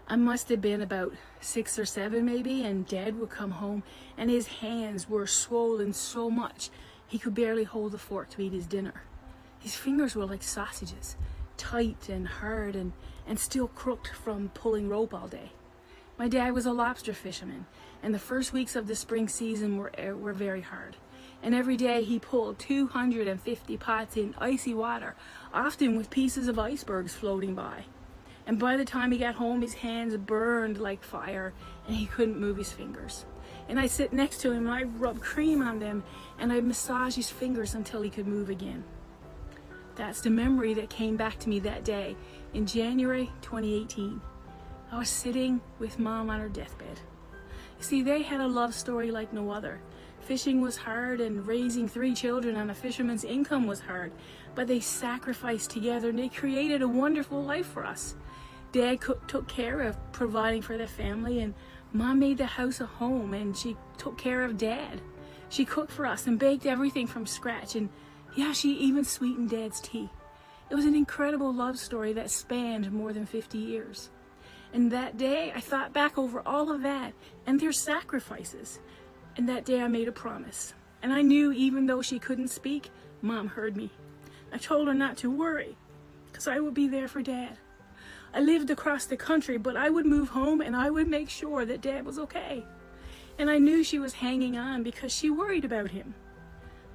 I must have been about 6 or 7 maybe, and Dad would come home and his hands were swollen so much he could barely hold the fork to eat his dinner. His fingers were like sausages, tight and hard and still crooked from pulling rope all day. My dad was a lobster fisherman, and the first weeks of the spring season were very hard. And every day he pulled 250 pots in icy water, often with pieces of icebergs floating by. And by the time he got home, his hands burned like fire and he couldn't move his fingers. And I'd sit next to him and I'd rub cream on them and I'd massage his fingers until he could move again. That's the memory that came back to me that day in January 2018. I was sitting with Mom on her deathbed. You see, they had a love story like no other. Fishing was hard and raising 3 children on a fisherman's income was hard, but they sacrificed together and they created a wonderful life for us. Dad took care of providing for the family, and Mom made the house a home and she took care of Dad. She cooked for us and baked everything from scratch, and yeah, she even sweetened Dad's tea. It was an incredible love story that spanned more than 50 years. And that day I thought back over all of that and their sacrifices. And that day I made a promise. And I knew even though she couldn't speak, Mom heard me. I told her not to worry, because I would be there for Dad. I lived across the country, but I would move home and I would make sure that Dad was okay. And I knew she was hanging on because she worried about him.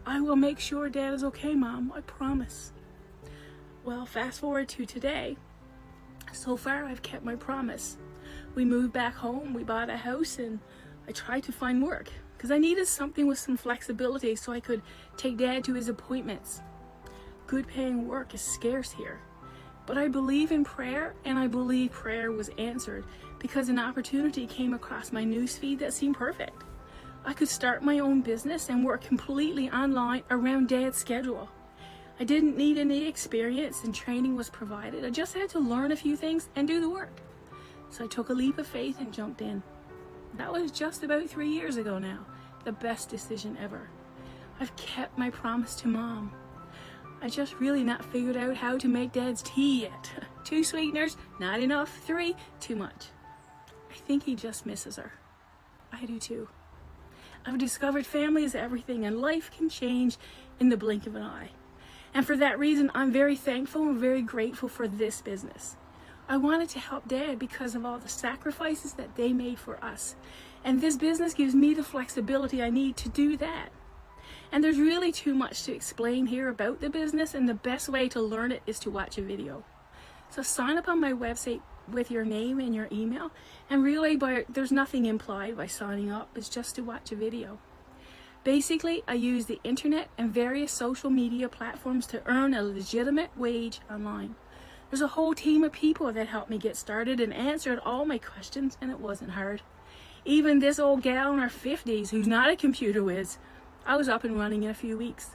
I will make sure Dad is okay, Mom, I promise. Well, fast forward to today. So far, I've kept my promise. We moved back home, we bought a house, and I tried to find work because I needed something with some flexibility so I could take Dad to his appointments. Good paying work is scarce here. But I believe in prayer, and I believe prayer was answered because an opportunity came across my newsfeed that seemed perfect. I could start my own business and work completely online around Dad's schedule. I didn't need any experience and training was provided. I just had to learn a few things and do the work. So I took a leap of faith and jumped in. That was just about 3 years ago now. The best decision ever. I've kept my promise to Mom. I just really not figured out how to make Dad's tea yet. 2 sweeteners, not enough. 3, too much. I think he just misses her. I do too. I've discovered family is everything and life can change in the blink of an eye. And for that reason, I'm very thankful and very grateful for this business. I wanted to help Dad because of all the sacrifices that they made for us. And this business gives me the flexibility I need to do that. And there's really too much to explain here about the business, and the best way to learn it is to watch a video. So sign up on my website with your name and your email, and really there's nothing implied by signing up, it's just to watch a video. Basically, I use the internet and various social media platforms to earn a legitimate wage online. There's a whole team of people that helped me get started and answered all my questions, and it wasn't hard. Even this old gal in her 50s who's not a computer whiz, I was up and running in a few weeks.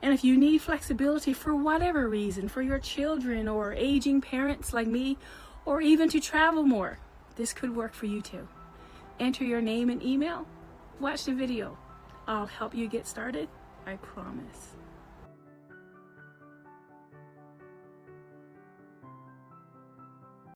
And if you need flexibility for whatever reason, for your children or aging parents like me, or even to travel more, this could work for you too. Enter your name and email, watch the video. I'll help you get started, I promise.